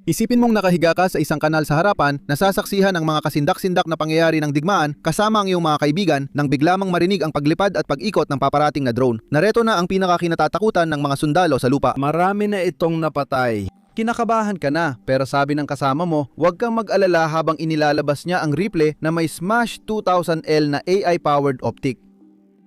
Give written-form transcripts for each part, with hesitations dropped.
Isipin mong nakahiga ka sa isang kanal sa harapan, nasasaksihan ang mga kasindak-sindak na pangyayari ng digmaan kasama ang iyong mga kaibigan nang biglamang marinig ang paglipad at pag-ikot ng paparating na drone. Nareto na ang pinakakinatatakutan ng mga sundalo sa lupa. Marami na itong napatay. Kinakabahan ka na, pero sabi ng kasama mo, huwag kang mag-alala habang inilalabas niya ang replay na may Smash 2000L na AI-powered optic.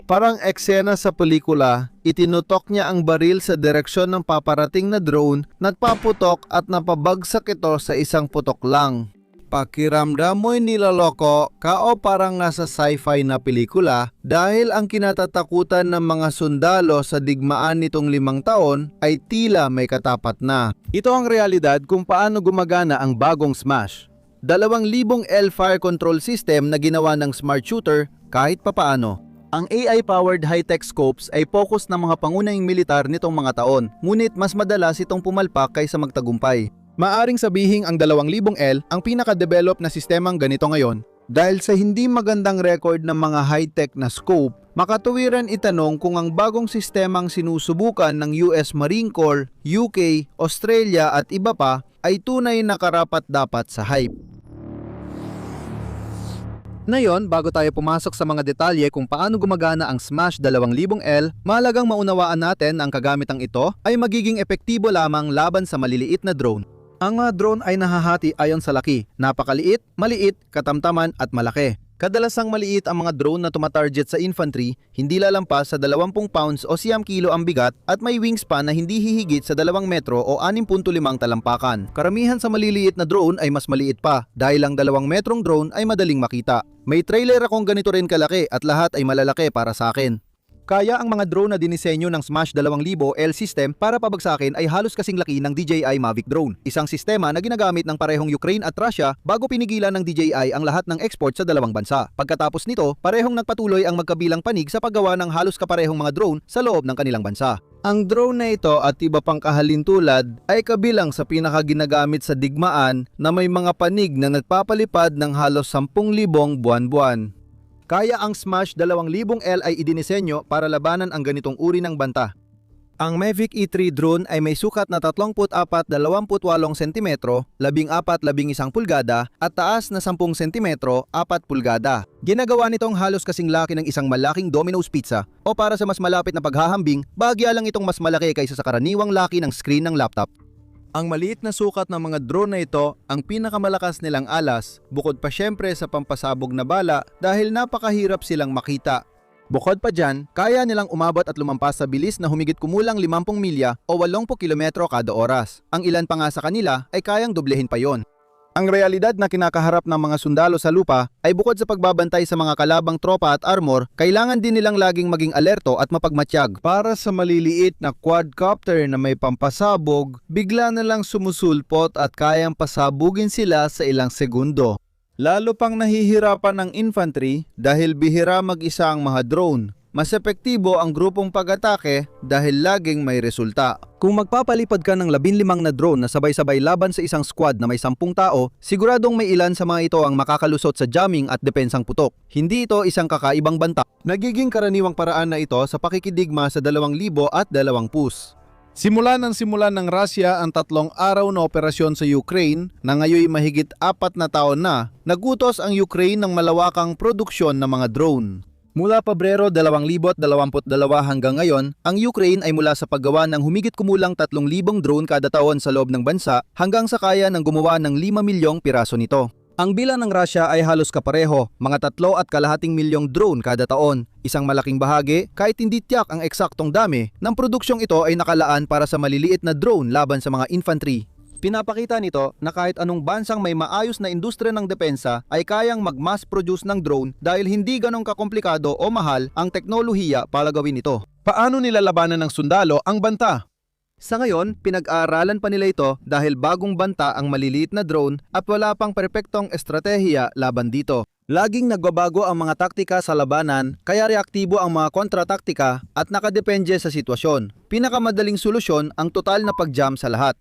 Parang eksena sa pelikula, itinutok niya ang baril sa direksyon ng paparating na drone, nagpaputok at napabagsak ito sa isang putok lang. Pakiramdam mo'y nilaloko ka o parang nasa sci-fi na pelikula dahil ang kinatatakutan ng mga sundalo sa digmaan nitong 5 taon ay tila may katapat na. Ito ang realidad kung paano gumagana ang bagong Smash. 2,000 L fire control system na ginawa ng smart shooter kahit papaano. Ang AI-powered high-tech scopes ay focus ng mga pangunahing militar nitong mga taon, ngunit mas madalas itong pumalpak kaysa magtagumpay. Maaring sabihing ang 2,000 L ang pinaka-develop na sistemang ganito ngayon. Dahil sa hindi magandang record ng mga high-tech na scope, makatuwiran itanong kung ang bagong sistemang sinusubukan ng US Marine Corps, UK, Australia at iba pa ay tunay na karapat-dapat sa hype. Ngayon, bago tayo pumasok sa mga detalye kung paano gumagana ang Smash 2,000L, mahalagang maunawaan natin ang kagamitang ito ay magiging epektibo lamang laban sa maliliit na drone. Ang mga drone ay nahahati ayon sa laki, napakaliit, maliit, katamtaman at malaki. Kadalasang maliit ang mga drone na tumatarget sa infantry, hindi lalampas sa 20 pounds o 9 kilo ang bigat at may wingspan na hindi hihigit sa 2 metro o 6.5 talampakan. Karamihan sa maliliit na drone ay mas maliit pa dahil ang 2 metrong drone ay madaling makita. May trailer akong ganito rin kalaki at lahat ay malalaki para sa akin. Kaya ang mga drone na dinisenyo ng Smash 2,000L system para pabagsakin ay halos kasing laki ng DJI Mavic drone. Isang sistema na ginagamit ng parehong Ukraine at Russia bago pinigilan ng DJI ang lahat ng export sa dalawang bansa. Pagkatapos nito, parehong nagpatuloy ang magkabilang panig sa paggawa ng halos kaparehong mga drone sa loob ng kanilang bansa. Ang drone na ito at iba pang kahalintulad ay kabilang sa pinakaginagamit sa digmaan na may mga panig na nagpapalipad ng halos 10,000 buwan-buwan. Kaya ang Smash 2,000L ay idinisenyo para labanan ang ganitong uri ng banta. Ang Mavic E3 drone ay may sukat na 34-28 cm, 14-11 pulgada at taas na 10 cm, 4 pulgada. Ginagawa nitong halos kasing laki ng isang malaking Domino's Pizza o para sa mas malapit na paghahambing, bahagya lang itong mas malaki kaysa sa karaniwang laki ng screen ng laptop. Ang maliit na sukat ng mga drone na ito ang pinakamalakas nilang alas, bukod pa syempre sa pampasabog na bala dahil napakahirap silang makita. Bukod pa dyan, kaya nilang umabot at lumampas sa bilis na humigit kumulang 50 milya o 80 kilometro kada oras. Ang ilan pa nga sa kanila ay kayang doblehin pa yon. Ang realidad na kinakaharap ng mga sundalo sa lupa ay bukod sa pagbabantay sa mga kalabang tropa at armor, kailangan din nilang laging maging alerto at mapagmatsyag. Para sa maliliit na quadcopter na may pampasabog, bigla na lang sumusulpot at kayang pasabugin sila sa ilang segundo. Lalo pang nahihirapan ang infantry dahil bihira mag-isa ang mga drone. Mas epektibo ang grupong pag-atake dahil laging may resulta. Kung magpapalipad ka ng 15 na drone na sabay-sabay laban sa isang squad na may 10 tao, siguradong may ilan sa mga ito ang makakalusot sa jamming at depensang putok. Hindi ito isang kakaibang banta. Nagiging karaniwang paraan na ito sa pakikidigma sa 2,000 at 2 PUS. Simula ng Russia ang 3 araw na operasyon sa Ukraine na ngayon mahigit 4 na taon na, nagutos ang Ukraine ng malawakang produksyon ng mga drone. Mula Pebrero 2022 hanggang ngayon, ang Ukraine ay mula sa paggawa ng humigit kumulang 3,000 drone kada taon sa loob ng bansa hanggang sa kaya ng gumawa ng 5 milyong piraso nito. Ang bilang ng Russia ay halos kapareho, mga 3,2 milyong drone kada taon. Isang malaking bahagi, kahit hindi tiyak ang eksaktong dami, ng produksyong ito ay nakalaan para sa maliliit na drone laban sa mga infantry. Pinapakita nito na kahit anong bansang may maayos na industriya ng depensa ay kayang mag-mass produce ng drone dahil hindi ganong kakomplikado o mahal ang teknolohiya para gawin ito. Paano nilalabanan ng sundalo ang banta? Sa ngayon, pinag-aaralan pa nila ito dahil bagong banta ang maliliit na drone at wala pang perpektong estratehiya laban dito. Laging nagbabago ang mga taktika sa labanan, kaya reaktibo ang mga kontrataktika at nakadepende sa sitwasyon. Pinakamadaling solusyon ang total na pag-jam sa lahat.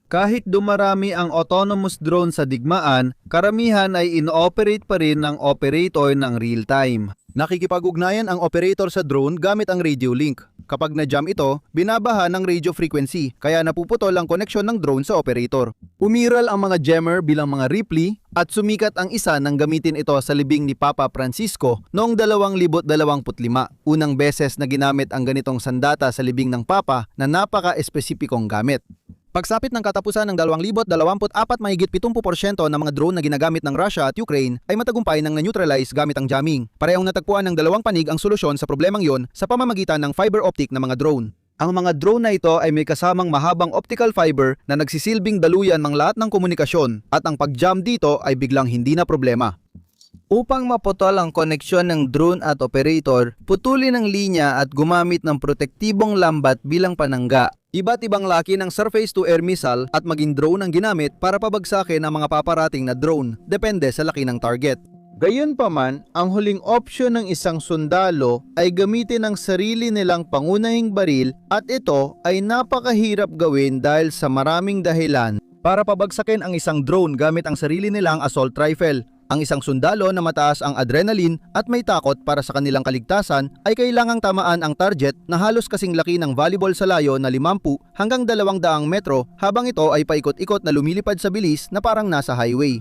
Kahit dumarami ang autonomous drone sa digmaan, karamihan ay in-operate pa rin ng operator ng real-time. Nakikipag-ugnayan ang operator sa drone gamit ang radio link. Kapag na-jam ito, binabaha ng radio frequency kaya napuputol ang koneksyon ng drone sa operator. Umiral ang mga jammer bilang mga Ripley at sumikat ang isa nang gamitin ito sa libing ni Papa Francisco noong 2025. Unang beses na ginamit ang ganitong sandata sa libing ng Papa na napaka-espesipikong gamit. Pagsapit ng katapusan ng 2024, mahigit 70% ng mga drone na ginagamit ng Russia at Ukraine ay matagumpay nang na-neutralize gamit ang jamming. Parehong natagpuan ng dalawang panig ang solusyon sa problemang yon sa pamamagitan ng fiber optic na mga drone. Ang mga drone na ito ay may kasamang mahabang optical fiber na nagsisilbing daluyan ng lahat ng komunikasyon at ang pag-jam dito ay biglang hindi na problema. Upang maputol ang koneksyon ng drone at operator, putulin ang linya at gumamit ng protektibong lambat bilang panangga. Iba't ibang laki ng surface-to-air missile at maging drone ang ginamit para pabagsakin ang mga paparating na drone, depende sa laki ng target. Gayunpaman, ang huling opsyon ng isang sundalo ay gamitin ang sarili nilang pangunahing baril at ito ay napakahirap gawin dahil sa maraming dahilan. Para pabagsakin ang isang drone gamit ang sarili nilang assault rifle, ang isang sundalo na mataas ang adrenaline at may takot para sa kanilang kaligtasan ay kailangang tamaan ang target na halos kasing laki ng volleyball sa layo na 50 hanggang 200 metro habang ito ay paikot-ikot na lumilipad sa bilis na parang nasa highway.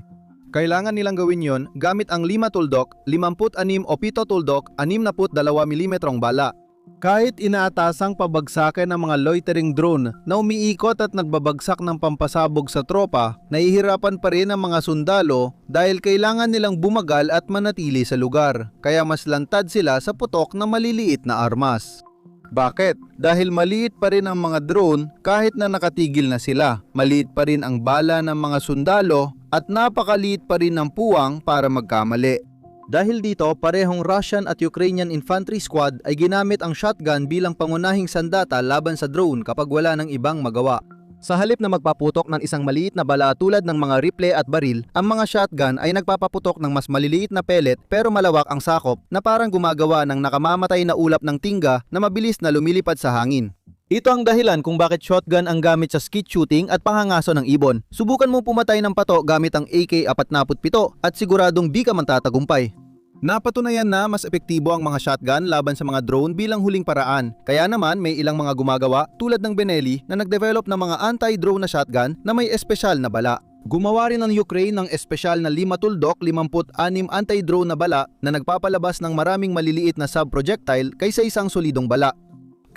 Kailangan nilang gawin yon gamit ang 5 tuldok, 56 o 7 tuldok, 62 mm bala. Kahit inaatasang pabagsakin ng mga loitering drone na umiikot at nagbabagsak ng pampasabog sa tropa, nahihirapan pa rin ang mga sundalo dahil kailangan nilang bumagal at manatili sa lugar, kaya mas lantad sila sa putok na maliliit na armas. Bakit? Dahil maliit pa rin ang mga drone kahit na nakatigil na sila. Maliit pa rin ang bala ng mga sundalo at napakaliit pa rin ang puwang para magkamali. Dahil dito, parehong Russian at Ukrainian infantry squad ay ginamit ang shotgun bilang pangunahing sandata laban sa drone kapag wala ng ibang magawa. Sa halip na magpaputok ng isang maliit na bala tulad ng mga Ripley at baril, ang mga shotgun ay nagpapaputok ng mas maliliit na pellet pero malawak ang sakop na parang gumagawa ng nakamamatay na ulap ng tingga na mabilis na lumilipad sa hangin. Ito ang dahilan kung bakit shotgun ang gamit sa skeet shooting at pangangaso ng ibon. Subukan mo pumatay ng pato gamit ang AK-47 at siguradong di ka man tatagumpay. Napatunayan na mas epektibo ang mga shotgun laban sa mga drone bilang huling paraan. Kaya naman may ilang mga gumagawa tulad ng Benelli na nagdevelop ng mga anti-drone na shotgun na may espesyal na bala. Gumawa rin ng Ukraine ng espesyal na 5 tuldok, 56 anti-drone na bala na nagpapalabas ng maraming maliliit na sub-projectile kaysa isang solidong bala.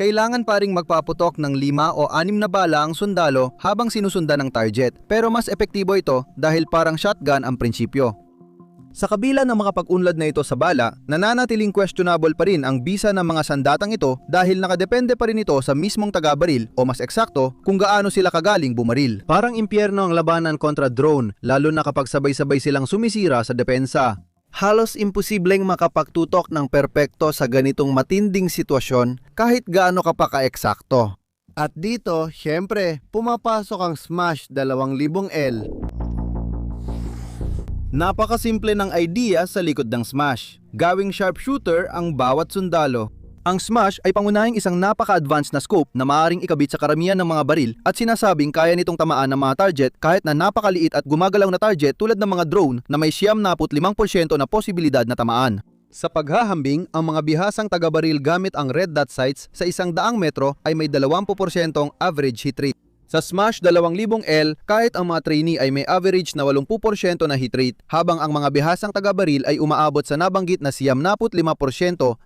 Kailangan pa ring magpaputok ng 5 o 6 na bala ang sundalo habang sinusundan ng target, pero mas epektibo ito dahil parang shotgun ang prinsipyo. Sa kabila ng mga pag-unlad na ito sa bala, nananatiling questionable pa rin ang bisa ng mga sandatang ito dahil nakadepende pa rin ito sa mismong taga-baril o mas eksakto kung gaano sila kagaling bumaril. Parang impyerno ang labanan kontra drone, lalo na kapag sabay-sabay silang sumisira sa depensa. Halos imposibleng makapagtutok ng perpekto sa ganitong matinding sitwasyon kahit gaano ka pa ka-eksakto. At dito, syempre, pumapasok ang Smash 2000L. Napakasimple ng idea sa likod ng Smash. Gawing sharpshooter ang bawat sundalo. Ang Smash ay pangunahing isang napaka-advanced na scope na maaaring ikabit sa karamihan ng mga baril at sinasabing kaya nitong tamaan ng mga target kahit na napakaliit at gumagalaw na target tulad ng mga drone na may 75% na posibilidad na tamaan. Sa paghahambing, ang mga bihasang taga-baril gamit ang red dot sights sa 100 metro ay may 20% average hit rate. Sa Smash 2000L, kahit ang mga trainee ay may average na 80% na hit rate, habang ang mga bihasang taga-baril ay umaabot sa nabanggit na 75%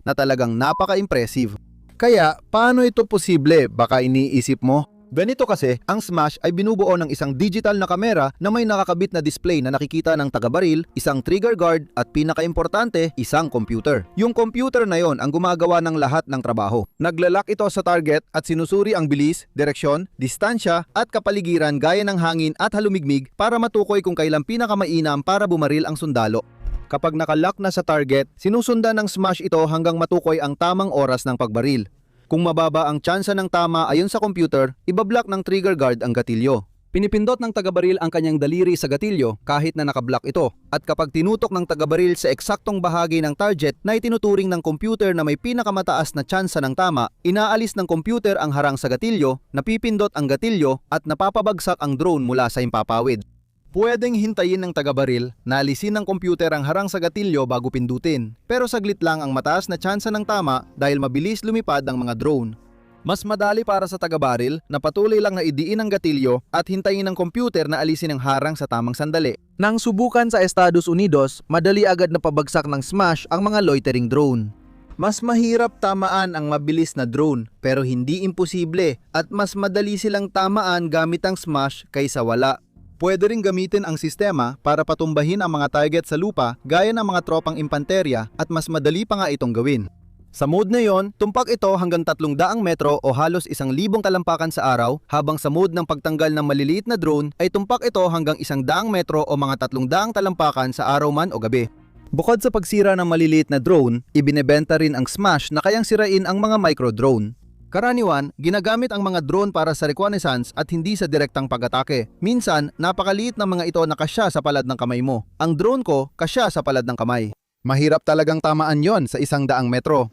na talagang napaka-impressive. Kaya, paano ito posible? Baka iniisip mo? Ganito kasi, ang Smash ay binubuo ng isang digital na kamera na may nakakabit na display na nakikita ng taga-baril, isang trigger guard at pinaka-importante, isang computer. Yung computer na yon ang gumagawa ng lahat ng trabaho. Naglalak ito sa target at sinusuri ang bilis, direksyon, distansya at kapaligiran gaya ng hangin at halumigmig para matukoy kung kailan pinakamainam para bumaril ang sundalo. Kapag nakalock na sa target, sinusundan ng Smash ito hanggang matukoy ang tamang oras ng pagbaril. Kung mababa ang tsansa ng tama ayon sa computer, ibablock ng trigger guard ang gatilyo. Pinipindot ng taga-baril ang kanyang daliri sa gatilyo kahit na nakablock ito. At kapag tinutok ng taga-baril sa eksaktong bahagi ng target na itinuturing ng computer na may pinakamataas na tsansa ng tama, inaalis ng computer ang harang sa gatilyo, napipindot ang gatilyo at napapabagsak ang drone mula sa himpapawid. Pwedeng hintayin ng taga-baril na alisin ng computer ang harang sa gatilyo bago pindutin. Pero saglit lang ang mataas na tsansa ng tama dahil mabilis lumipad ang mga drone. Mas madali para sa taga-baril na patuloy lang na idiin ang gatilyo at hintayin ng computer na alisin ang harang sa tamang sandali. Nang subukan sa Estados Unidos, madali agad na pabagsak ng Smash ang mga loitering drone. Mas mahirap tamaan ang mabilis na drone pero hindi imposible at mas madali silang tamaan gamit ang Smash kaysa wala. Pwede ring gamitin ang sistema para patumbahin ang mga target sa lupa gaya ng mga tropang impanterya at mas madali pa nga itong gawin. Sa mode na yon, tumpak ito hanggang 300 metro o halos 1,000 talampakan sa araw, habang sa mode ng pagtanggal ng maliliit na drone ay tumpak ito hanggang 100 metro o mga 300 talampakan sa araw man o gabi. Bukod sa pagsira ng maliliit na drone, ibinebenta rin ang Smash na kayang sirain ang mga micro-drone. Karaniwan, ginagamit ang mga drone para sa reconnaissance at hindi sa direktang pag-atake. Minsan, napakaliit ng mga ito na kasya sa palad ng kamay mo. Ang drone ko, kasya sa palad ng kamay. Mahirap talagang tamaan yon sa 100 metro.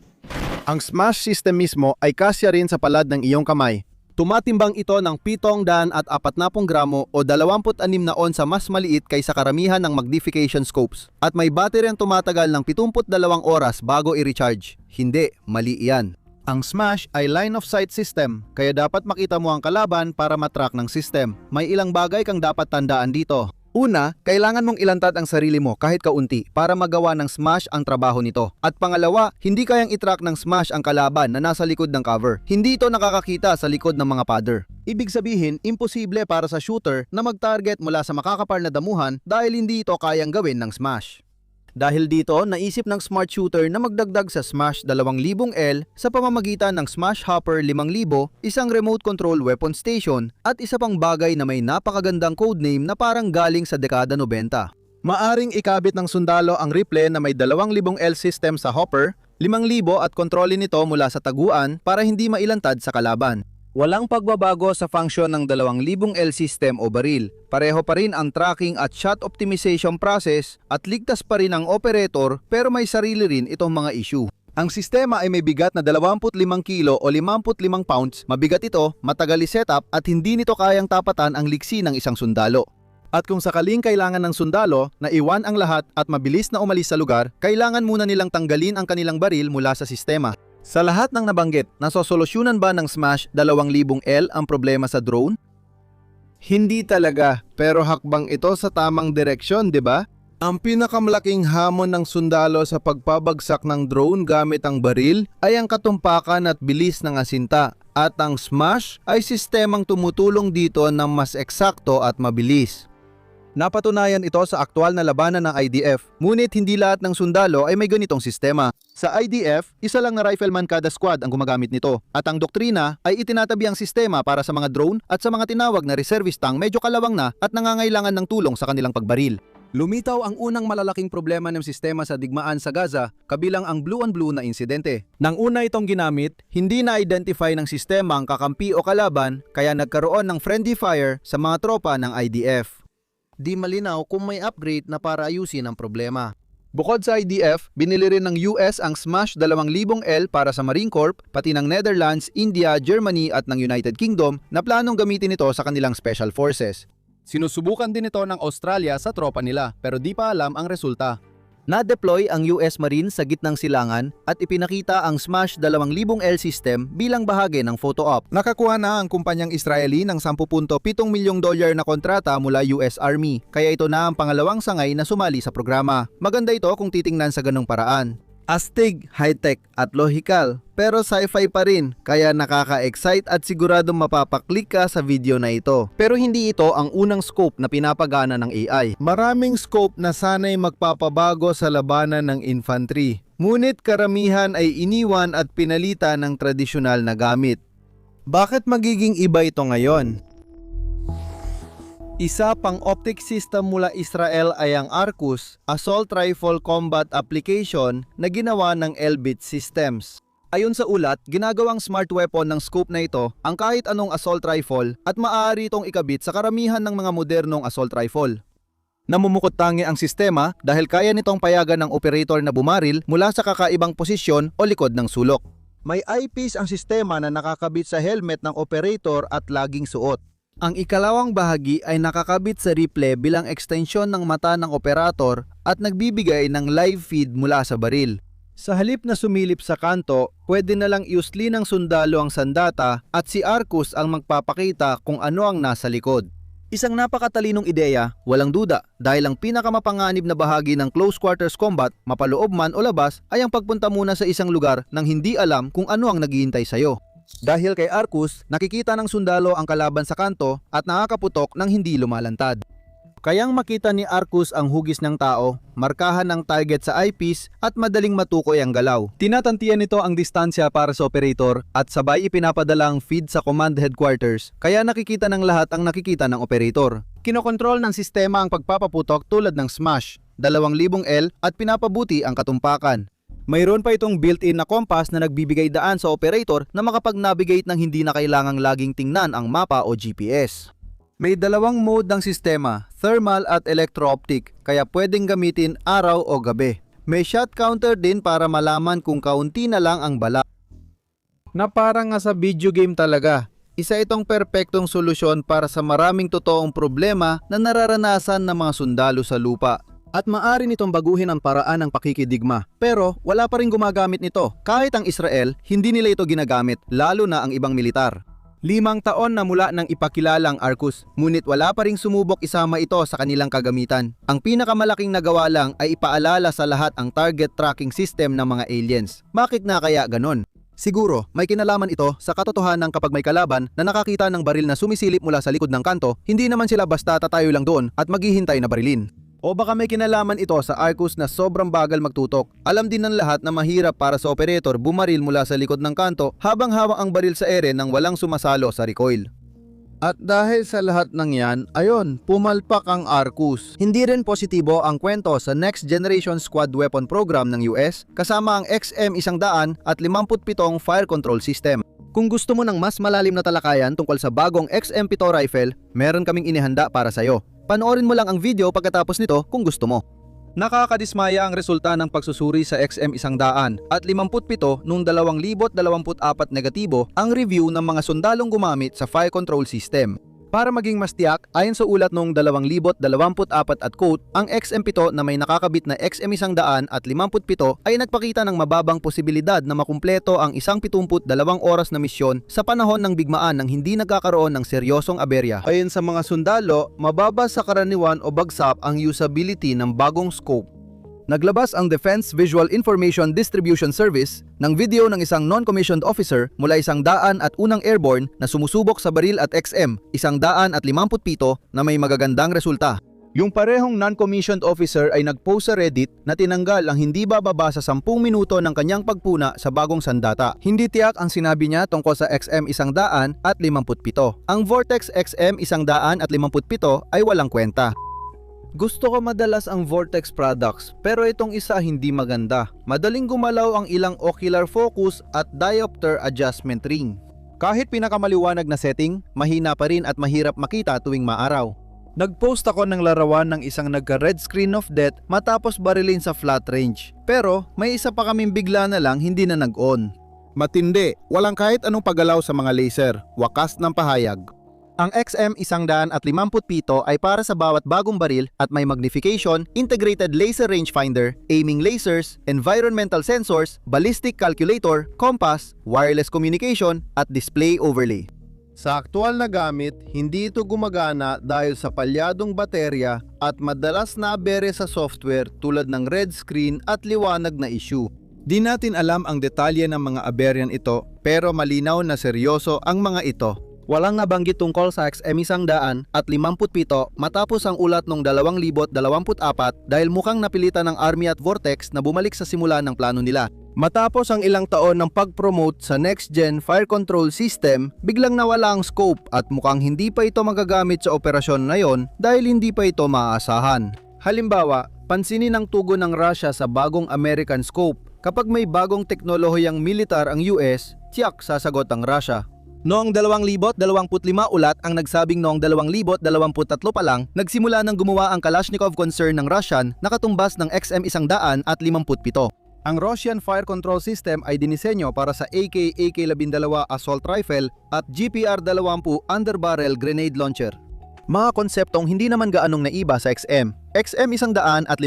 Ang Smash system mismo ay kasya rin sa palad ng iyong kamay. Tumatimbang ito ng 740 gramo o 26 na onsa mas maliit kaysa karamihan ng magnification scopes. At may battery ang tumatagal ng 72 oras bago i-recharge. Hindi, mali iyan. Ang Smash ay line of sight system, kaya dapat makita mo ang kalaban para matrack ng system. May ilang bagay kang dapat tandaan dito. Una, kailangan mong ilantad ang sarili mo kahit kaunti para magawa ng Smash ang trabaho nito. At pangalawa, hindi kayang itrack ng Smash ang kalaban na nasa likod ng cover. Hindi ito nakakakita sa likod ng mga podder. Ibig sabihin, imposible para sa shooter na mag-target mula sa makakapal na damuhan dahil hindi ito kayang gawin ng Smash. Dahil dito, naisip ng smart shooter na magdagdag sa Smash 2000L sa pamamagitan ng Smash Hopper 5000, isang remote control weapon station at isa pang bagay na may napakagandang codename na parang galing sa dekada 90. Maaring ikabit ng sundalo ang rifle na may 2000L system sa hopper, 5,000 at kontrolin nito mula sa taguan para hindi mailantad sa kalaban. Walang pagbabago sa function ng 2000L system o baril. Pareho pa rin ang tracking at shot optimization process at ligtas pa rin ang operator pero may sarili rin itong mga issue. Ang sistema ay may bigat na 25 kilo o 55 pounds. Mabigat ito, matagal i-setup at hindi nito kayang tapatan ang liksi ng isang sundalo. At kung sakaling kailangan ng sundalo na iwan ang lahat at mabilis na umalis sa lugar, kailangan muna nilang tanggalin ang kanilang baril mula sa sistema. Sa lahat ng nabanggit, nasosolusyonan ba ng Smash 2000L ang problema sa drone? Hindi talaga, pero hakbang ito sa tamang direksyon, 'di ba? Ang pinakamalaking hamon ng sundalo sa pagpabagsak ng drone gamit ang baril ay ang katumpakan at bilis ng asinta, at ang Smash ay sistemang tumutulong dito ng mas eksakto at mabilis. Napatunayan ito sa aktwal na labanan ng IDF, ngunit hindi lahat ng sundalo ay may ganitong sistema. Sa IDF, isa lang na rifleman kada squad ang gumagamit nito, at ang doktrina ay itinatabi ang sistema para sa mga drone at sa mga tinawag na reservistang medyo kalawang na at nangangailangan ng tulong sa kanilang pagbaril. Lumitaw ang unang malalaking problema ng sistema sa digmaan sa Gaza, kabilang ang blue-on-blue na insidente. Nang una itong ginamit, hindi na-identify ng sistema ang kakampi o kalaban, kaya nagkaroon ng friendly fire sa mga tropa ng IDF. Di malinaw kung may upgrade na para ayusin ang problema. Bukod sa IDF, binili rin ng US ang Smash 2000L para sa Marine Corps, pati ng Netherlands, India, Germany at ng United Kingdom na planong gamitin ito sa kanilang special forces. Sinusubukan din ito ng Australia sa tropa nila pero di pa alam ang resulta. Na-deploy ang US Marines sa gitnang silangan at ipinakita ang Smash 2000L system bilang bahagi ng photo-op. Nakakuha na ang kumpanyang Israeli ng $10.7 milyong na kontrata mula US Army, kaya ito na ang pangalawang sangay na sumali sa programa. Maganda ito kung titingnan sa ganong paraan. Astig, high-tech at logical, pero sci-fi pa rin, kaya nakaka-excite at siguradong mapapaklik ka sa video na ito. Pero hindi ito ang unang scope na pinapagana ng AI. Maraming scope na sana'y magpapabago sa labanan ng infantry, ngunit karamihan ay iniwan at pinalitan ng tradisyonal na gamit. Bakit magiging iba ito ngayon? Isa pang optic system mula Israel ay ang Arcus, Assault Rifle Combat Application na ginawa ng Elbit Systems. Ayon sa ulat, ginagawang smart weapon ng scope na ito ang kahit anong assault rifle at maaari itong ikabit sa karamihan ng mga modernong assault rifle. Namumukot-tangi ang sistema dahil kaya nitong payagan ng operator na bumaril mula sa kakaibang posisyon o likod ng sulok. May eyepiece ang sistema na nakakabit sa helmet ng operator at laging suot. Ang ikalawang bahagi ay nakakabit sa replay bilang ekstensyon ng mata ng operator at nagbibigay ng live feed mula sa baril. Sa halip na sumilip sa kanto, pwede na lang iusli ng sundalo ang sandata at si Arcus ang magpapakita kung ano ang nasa likod. Isang napakatalinong ideya, walang duda, dahil ang pinakamapanganib na bahagi ng close quarters combat, mapaloob man o labas, ay ang pagpunta muna sa isang lugar nang hindi alam kung ano ang naghihintay sa'yo. Dahil kay Arcus, nakikita ng sundalo ang kalaban sa kanto at nakakaputok nang hindi lumalantad. Kayang makita ni Arcus ang hugis ng tao, markahan ng target sa eyepiece at madaling matukoy ang galaw. Tinatantiyan nito ang distansya para sa operator at sabay ipinapadala ang feed sa command headquarters, kaya nakikita ng lahat ang nakikita ng operator. Kinokontrol ng sistema ang pagpapaputok tulad ng smash, 2,000 L at pinapabuti ang katumpakan. Mayroon pa itong built-in na compass na nagbibigay daan sa operator na makapag-navigate ng hindi na kailangang laging tingnan ang mapa o GPS. May dalawang mode ng sistema, thermal at electro-optic, kaya pwedeng gamitin araw o gabi. May shot counter din para malaman kung kaunti na lang ang bala. Na parang nga sa video game talaga. Isa itong perpektong solusyon para sa maraming totoong problema na nararanasan ng mga sundalo sa lupa. At maaari nitong baguhin ang paraan ng pakikidigma. Pero wala pa rin gumagamit nito. Kahit ang Israel, hindi nila ito ginagamit, lalo na ang ibang militar. 5 taon na mula nang ipakilala ang Arcus, ngunit wala pa ring sumubok isama ito sa kanilang kagamitan. Ang pinakamalaking nagawa lang ay ipaalala sa lahat ang target tracking system ng mga aliens. Bakit na kaya ganon? Siguro, may kinalaman ito sa katotohanan kapag may kalaban na nakakita ng baril na sumisilip mula sa likod ng kanto, hindi naman sila basta tatayo lang doon at maghihintay na barilin. O baka may kinalaman ito sa Arcus na sobrang bagal magtutok. Alam din ng lahat na mahirap para sa operator bumaril mula sa likod ng kanto habang hawak ang baril sa ere nang walang sumasalo sa recoil. At dahil sa lahat ng yan, ayon, pumalpak ang Arcus. Hindi rin positibo ang kwento sa Next Generation Squad Weapon Program ng US kasama ang XM-100 at 57 fire control system. Kung gusto mo ng mas malalim na talakayan tungkol sa bagong XM7 rifle, meron kaming inihanda para sa'yo. Panoorin mo lang ang video pagkatapos nito kung gusto mo. Nakakadismaya ang resulta ng pagsusuri sa XM100 at 57 noong 2024 negatibo ang review ng mga sundalong gumamit sa fire control system. Para maging mas tiyak, ayon sa ulat noong 2024 at quote, ang XM7 na may nakakabit na XM100 at 57 ay nagpakita ng mababang posibilidad na makumpleto ang 72 oras na misyon sa panahon ng bigmaan nang hindi nagkakaroon ng seryosong aberya. Ayon sa mga sundalo, mababa sa karaniwan o bagsak ang usability ng bagong scope. Naglabas ang Defense Visual Information Distribution Service ng video ng isang non-commissioned officer mula 100 at unang airborne na sumusubok sa baril at XM, 157 na may magagandang resulta. Yung parehong non-commissioned officer ay nag-post sa Reddit na tinanggal ang hindi bababa sa 10 minuto ng kanyang pagpuna sa bagong sandata. Hindi tiyak ang sinabi niya tungkol sa XM100 at 57. Ang Vortex XM100 at 57 ay walang kwenta. Gusto ko madalas ang Vortex products pero itong isa hindi maganda. Madaling gumalaw ang ilang ocular focus at diopter adjustment ring. Kahit pinakamaliwanag na setting, mahina pa rin at mahirap makita tuwing maaraw. Nag-post ako ng larawan ng isang nagka-red screen of death matapos barilin sa flat range. Pero may isa pa kaming bigla na lang hindi na nag-on. Matindi, walang kahit anong paggalaw sa mga laser, wakas ng pahayag. Ang XM157 ay para sa bawat bagong baril at may magnification, integrated laser rangefinder, aiming lasers, environmental sensors, ballistic calculator, compass, wireless communication, at display overlay. Sa aktual na gamit, hindi ito gumagana dahil sa palyadong baterya at madalas na abere sa software tulad ng red screen at liwanag na issue. Di natin alam ang detalye ng mga aberyan ito pero malinaw na seryoso ang mga ito. Walang nabanggit tungkol sa XM100 at 57 matapos ang ulat noong 2024 dahil mukhang napilitan ng Army at Vortex na bumalik sa simula ng plano nila. Matapos ang ilang taon ng pag-promote sa next-gen fire control system, biglang nawala ang scope at mukhang hindi pa ito magagamit sa operasyon ngayon dahil hindi pa ito maaasahan. Halimbawa, pansinin ang tugon ng Russia sa bagong American scope. Kapag may bagong teknolohiyang militar ang US, tiyak sasagot ang Russia. Noong 2025 ulat ang nagsabing noong 2023 pa lang, nagsimula ng gumawa ang Kalashnikov concern ng Russian na katumbas ng XM100 at 57. Ang Russian Fire Control System ay dinisenyo para sa AK-12 assault rifle at GPR-20 underbarrel grenade launcher. Mga konseptong hindi naman gaanong naiba sa XM. XM 157,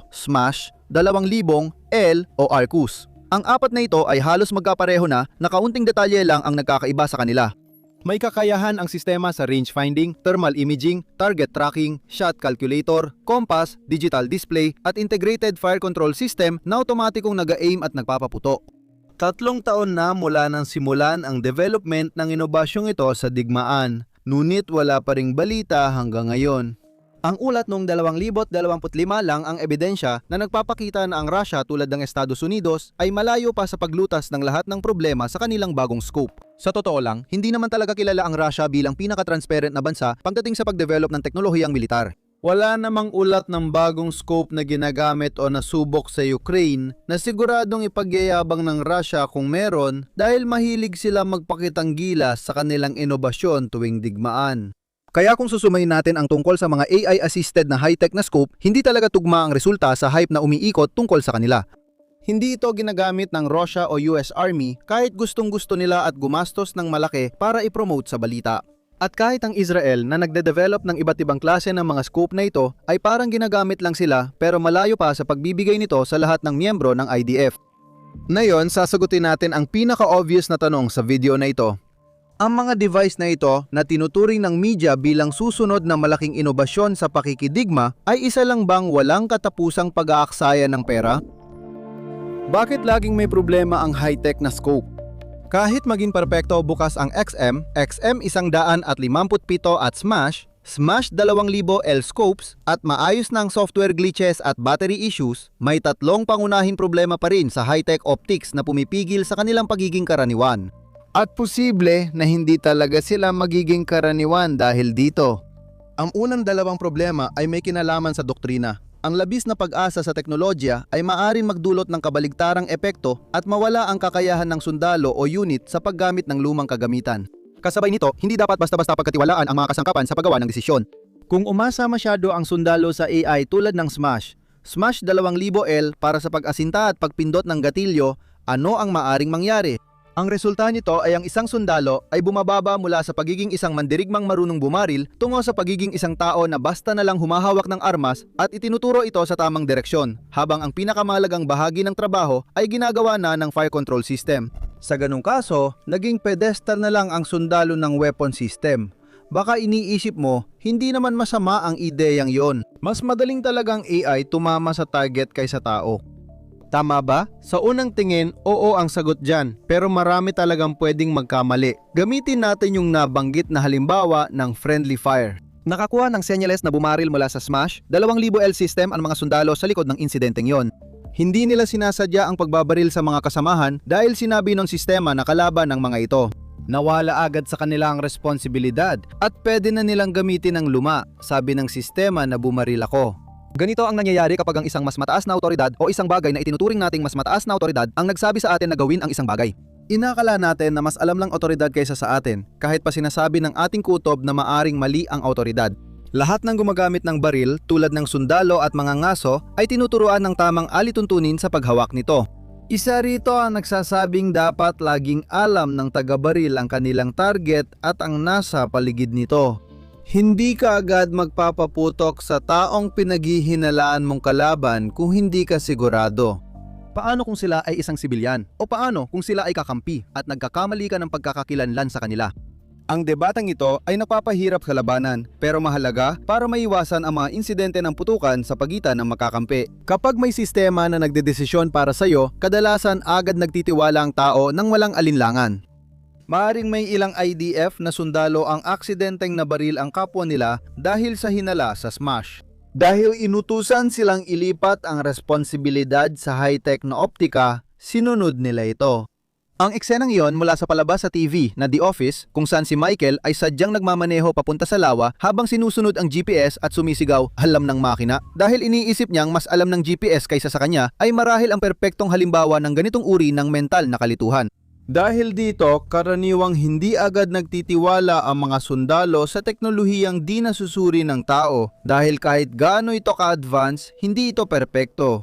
Smash, 2,000, L o Arcus. Ang apat na ito ay halos magkapareho na kaunting detalye lang ang nagkakaiba sa kanila. May kakayahan ang sistema sa range finding, thermal imaging, target tracking, shot calculator, compass, digital display at integrated fire control system na otomatikong nag-aim at nagpapaputo. 3 taon na mula nang simulan ang development ng inobasyong ito sa digmaan, ngunit wala pa ring balita hanggang ngayon. Ang ulat noong 2025 lang ang ebidensya na nagpapakita na ang Russia tulad ng Estados Unidos ay malayo pa sa paglutas ng lahat ng problema sa kanilang bagong scope. Sa totoo lang, hindi naman talaga kilala ang Russia bilang pinaka-transparent na bansa pagdating sa pagdevelop ng teknolohiyang militar. Wala namang ulat ng bagong scope na ginagamit o nasubok sa Ukraine na siguradong ipagyayabang ng Russia kung meron dahil mahilig sila magpakitang gilas sa kanilang inobasyon tuwing digmaan. Kaya kung susumayin natin ang tungkol sa mga AI-assisted na high-tech na scope, hindi talaga tugma ang resulta sa hype na umiikot tungkol sa kanila. Hindi ito ginagamit ng Russia o US Army kahit gustong-gusto nila at gumastos ng malaki para ipromote sa balita. At kahit ang Israel na nagde-develop ng iba't ibang klase ng mga scope na ito ay parang ginagamit lang sila pero malayo pa sa pagbibigay nito sa lahat ng miyembro ng IDF. Ngayon, sasagutin natin ang pinaka-obvious na tanong sa video na ito. Ang mga device na ito na tinuturing ng media bilang susunod na malaking inobasyon sa pakikidigma ay isa lang bang walang katapusang pag-aaksaya ng pera? Bakit laging may problema ang high-tech na scope? Kahit maging perpekto bukas ang XM, XM 157 at Smash, Smash 2,000 L scopes at maayos na ang software glitches at battery issues, may tatlong pangunahing problema pa rin sa high-tech optics na pumipigil sa kanilang pagiging karaniwan. At posible na hindi talaga sila magiging karaniwan dahil dito. Ang unang dalawang problema ay may kinalaman sa doktrina. Ang labis na pag-asa sa teknolohiya ay maaaring magdulot ng kabaligtarang epekto at mawala ang kakayahan ng sundalo o unit sa paggamit ng lumang kagamitan. Kasabay nito, hindi dapat basta-basta pagkatiwalaan ang mga kasangkapan sa paggawa ng desisyon. Kung umasa masyado ang sundalo sa AI tulad ng Smash 2,000 L para sa pag-asinta at pagpindot ng gatilyo, ano ang maaring mangyari? Ang resulta nito ay ang isang sundalo ay bumababa mula sa pagiging isang mandirigmang marunong bumaril tungo sa pagiging isang tao na basta na lang humahawak ng armas at itinuturo ito sa tamang direksyon, habang ang pinakamahalagang bahagi ng trabaho ay ginagawa na ng fire control system. Sa ganung kaso, naging pedestal na lang ang sundalo ng weapon system. Baka iniisip mo, hindi naman masama ang ideyang yon. Mas madaling talagang AI tumama sa target kaysa tao. Tama ba? Sa unang tingin, oo ang sagot dyan, pero marami talagang pwedeng magkamali. Gamitin natin yung nabanggit na halimbawa ng friendly fire. Nakakuha ng senyales na bumaril mula sa Smash, 2,000 L system ang mga sundalo sa likod ng insidenteng yon. Hindi nila sinasadya ang pagbabaril sa mga kasamahan dahil sinabi ng sistema na kalaban ng mga ito. Nawala agad sa kanila ang responsibilidad at pwede na nilang gamitin ang luma, sabi ng sistema na bumaril ako. Ganito ang nangyayari kapag ang isang mas mataas na awtoridad o isang bagay na itinuturing nating mas mataas na awtoridad ang nagsabi sa atin na gawin ang isang bagay. Inakala natin na mas alam lang awtoridad kaysa sa atin kahit pa sinasabi ng ating kutob na maaring mali ang awtoridad. Lahat ng gumagamit ng baril tulad ng sundalo at mga ngaso ay tinuturuan ng tamang alituntunin sa paghawak nito. Isa rito ang nagsasabing dapat laging alam ng taga-baril ang kanilang target at ang nasa paligid nito. Hindi ka agad magpapaputok sa taong pinaghihinalaan mong kalaban kung hindi ka sigurado. Paano kung sila ay isang sibilyan? O paano kung sila ay kakampi at nagkakamali ka ng pagkakakilanlan sa kanila? Ang debatang ito ay napapahirap sa labanan pero mahalaga para maiwasan ang mga insidente ng putukan sa pagitan ng makakampi. Kapag may sistema na nagdedesisyon para sa iyo, kadalasan agad nagtitiwala ang tao nang walang alinlangan. Maaring may ilang IDF na sundalo ang aksidenteng nabaril ang kapwa nila dahil sa hinala sa Smash. Dahil inutusan silang ilipat ang responsibilidad sa high-tech na optika, sinunod nila ito. Ang eksenang iyon mula sa palabas sa TV na The Office kung saan si Michael ay sadyang nagmamaneho papunta sa lawa habang sinusunod ang GPS at sumisigaw, "Alam ng makina." Dahil iniisip niyang mas alam ng GPS kaysa sa kanya ay marahil ang perpektong halimbawa ng ganitong uri ng mental na kalituhan. Dahil dito, karaniwang hindi agad nagtitiwala ang mga sundalo sa teknolohiyang di nasusuri ng tao dahil kahit gaano ito ka-advance, hindi ito perpekto.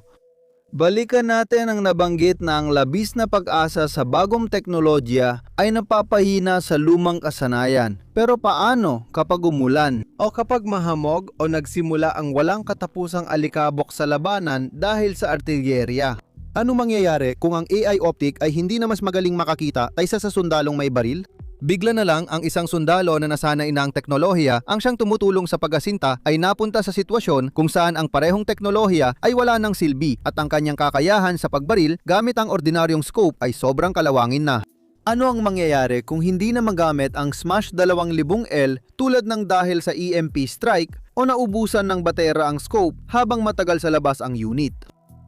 Balikan natin ang nabanggit na ang labis na pag-asa sa bagong teknolohiya ay napapahina sa lumang kasanayan. Pero paano kapag umulan? O kapag mahamog o nagsimula ang walang katapusang alikabok sa labanan dahil sa artilyerya? Ano mangyayari kung ang AI optic ay hindi na mas magaling makakita kaysa sa sundalong may baril? Bigla na lang ang isang sundalo na nasanay na ang teknolohiya ang siyang tumutulong sa pag-asinta ay napunta sa sitwasyon kung saan ang parehong teknolohiya ay wala ng silbi at ang kanyang kakayahan sa pagbaril gamit ang ordinaryong scope ay sobrang kalawangin na. Ano ang mangyayari kung hindi na magamit ang Smash 2000L tulad ng dahil sa EMP strike o naubusan ng batera ang scope habang matagal sa labas ang unit?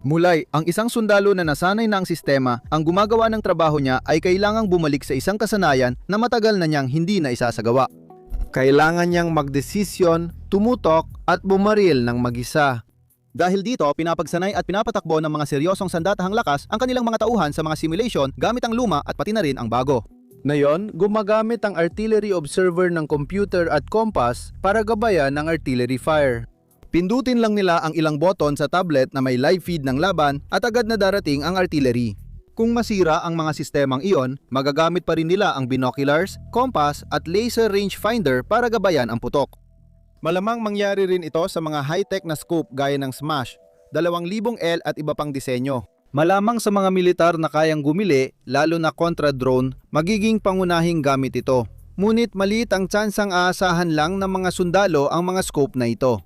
Mulay, ang isang sundalo na nasanay na ang sistema, ang gumagawa ng trabaho niya ay kailangang bumalik sa isang kasanayan na matagal na niyang hindi na isasagawa. Kailangan niyang magdesisyon, tumutok at bumaril ng mag-isa. Dahil dito, pinapagsanay at pinapatakbo ng mga seryosong sandatahang lakas ang kanilang mga tauhan sa mga simulation gamit ang luma at pati na rin ang bago. Ngayon, gumagamit ang artillery observer ng computer at compass para gabayan ang artillery fire. Pindutin lang nila ang ilang button sa tablet na may live feed ng laban at agad na darating ang artillery. Kung masira ang mga sistemang iyon, magagamit pa rin nila ang binoculars, compass at laser rangefinder para gabayan ang putok. Malamang mangyari rin ito sa mga high-tech na scope gaya ng Smash, 2000L at iba pang disenyo. Malamang sa mga militar na kayang gumili, lalo na kontra drone, magiging pangunahing gamit ito. Ngunit maliit ang tsansang aasahan lang ng mga sundalo ang mga scope na ito.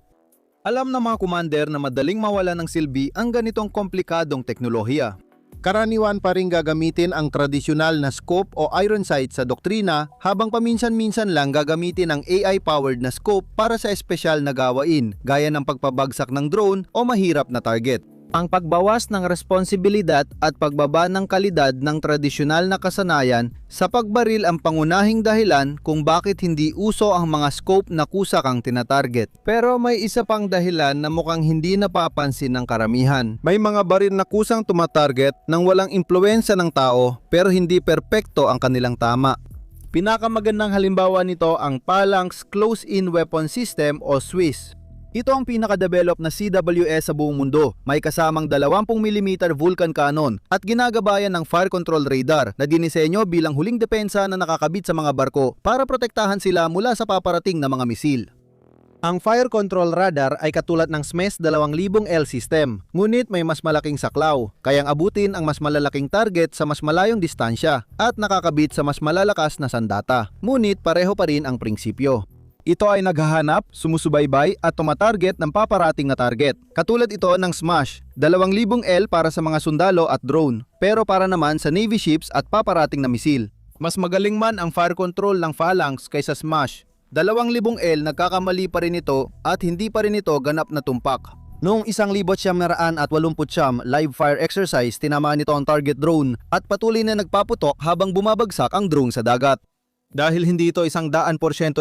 Alam ng mga commander na madaling mawala ng silbi ang ganitong komplikadong teknolohiya. Karaniwan pa rin gagamitin ang tradisyonal na scope o iron sight sa doktrina habang paminsan-minsan lang gagamitin ang AI-powered na scope para sa espesyal na gawain gaya ng pagpabagsak ng drone o mahirap na target. Ang pagbawas ng responsibilidad at pagbaba ng kalidad ng tradisyonal na kasanayan sa pagbaril ang pangunahing dahilan kung bakit hindi uso ang mga scope na kusa kang tinatarget. Pero may isa pang dahilan na mukhang hindi napapansin ng karamihan. May mga baril na kusang tumatarget nang walang impluwensya ng tao pero hindi perpekto ang kanilang tama. Pinakamagandang halimbawa nito ang Phalanx Close-In Weapon System o SWIS. Ito ang pinaka-develop na CWS sa buong mundo. May kasamang 20mm Vulcan cannon at ginagabayan ng fire control radar na dinisenyo bilang huling depensa na nakakabit sa mga barko para protektahan sila mula sa paparating na mga misil. Ang fire control radar ay katulad ng SMES 2000L system, ngunit may mas malaking saklaw, kayang abutin ang mas malalaking target sa mas malayong distansya at nakakabit sa mas malalakas na sandata. Ngunit pareho pa rin ang prinsipyo. Ito ay naghahanap, sumusubaybay at tumatarget ng paparating na target. Katulad ito ng Smash, 2000L para sa mga sundalo at drone, pero para naman sa Navy ships at paparating na misil. Mas magaling man ang fire control ng Phalanx kaysa Smash. 2,000L nagkakamali pa rin ito at hindi pa rin ito ganap na tumpak. Noong 1989 live fire exercise, tinamaan nito ang target drone at patuloy na nagpaputok habang bumabagsak ang drone sa dagat. Dahil hindi ito 100%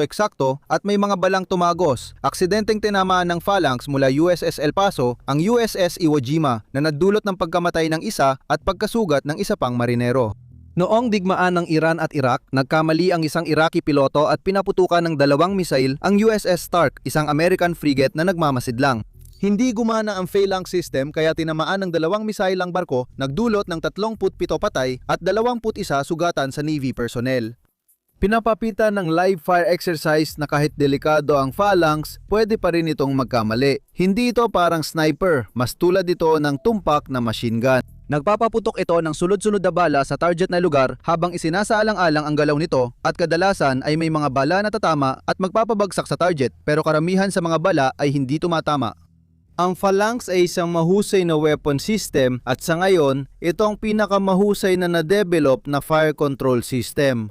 eksakto at may mga balang tumagos, aksidenteng tinamaan ng Phalanx mula USS El Paso ang USS Iwo Jima na nagdulot ng pagkamatay ng isa at pagkasugat ng isa pang marinero. Noong digmaan ng Iran at Iraq, nagkamali ang isang Iraqi piloto at pinaputukan ng 2 misail ang USS Stark, isang American frigate na nagmamasidlang. Hindi gumana ang Phalanx system kaya tinamaan ng 2 misail ang barko, nagdulot ng 37 patay at 21 sugatan sa Navy personnel. Pinapapitan ng live fire exercise na kahit delikado ang Phalanx, pwede pa rin itong magkamali. Hindi ito parang sniper, mas tulad ito ng tumpak na machine gun. Nagpapaputok ito ng sunod-sunod na bala sa target na lugar habang isinasaalang-alang ang galaw nito at kadalasan ay may mga bala na tatama at magpapabagsak sa target pero karamihan sa mga bala ay hindi tumatama. Ang Phalanx ay isang mahusay na weapon system at sa ngayon, ito ang pinakamahusay na na-develop na fire control system.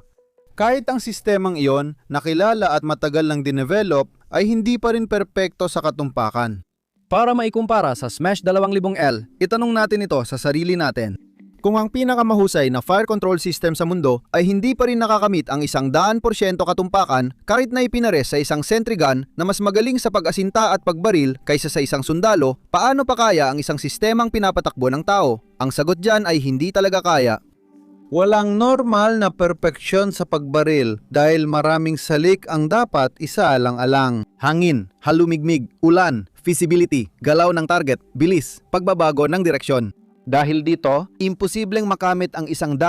Kahit ang sistemang iyon, nakilala at matagal nang dinevelop, ay hindi pa rin perpekto sa katumpakan. Para maikumpara sa Smash 2000L, itanong natin ito sa sarili natin. Kung ang pinakamahusay na fire control system sa mundo ay hindi pa rin nakakamit ang 100% katumpakan kahit na ipinares sa isang sentry gun na mas magaling sa pag-asinta at pagbaril kaysa sa isang sundalo, paano pa kaya ang isang sistemang pinapatakbo ng tao? Ang sagot dyan ay hindi talaga kaya. Walang normal na perpeksyon sa pagbaril dahil maraming salik ang dapat isaalang-alang. Hangin, halumigmig, ulan, visibility, galaw ng target, bilis, pagbabago ng direksyon. Dahil dito, imposibleng makamit ang 100%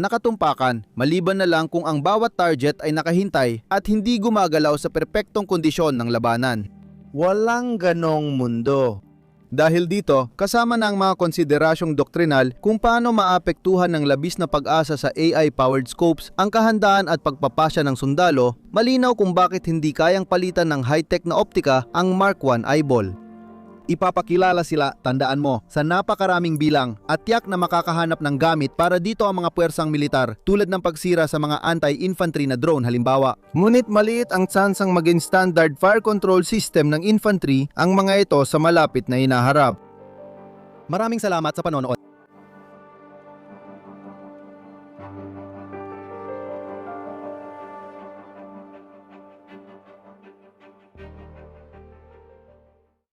na katumpakan maliban na lang kung ang bawat target ay nakahintay at hindi gumagalaw sa perpektong kondisyon ng labanan. Walang ganong mundo. Dahil dito, kasama na ang mga konsiderasyong doktrinal kung paano maapektuhan ng labis na pag-asa sa AI-powered scopes ang kahandaan at pagpapasya ng sundalo, malinaw kung bakit hindi kayang palitan ng high-tech na optika ang Mark I eyeball. Ipapakilala sila, tandaan mo, sa napakaraming bilang at tiyak na makakahanap ng gamit para dito ang mga puwersang militar tulad ng pagsira sa mga anti-infantry na drone halimbawa. Ngunit maliit ang tsansang maging standard fire control system ng infantry ang mga ito sa malapit na hinaharap. Maraming salamat sa panonood.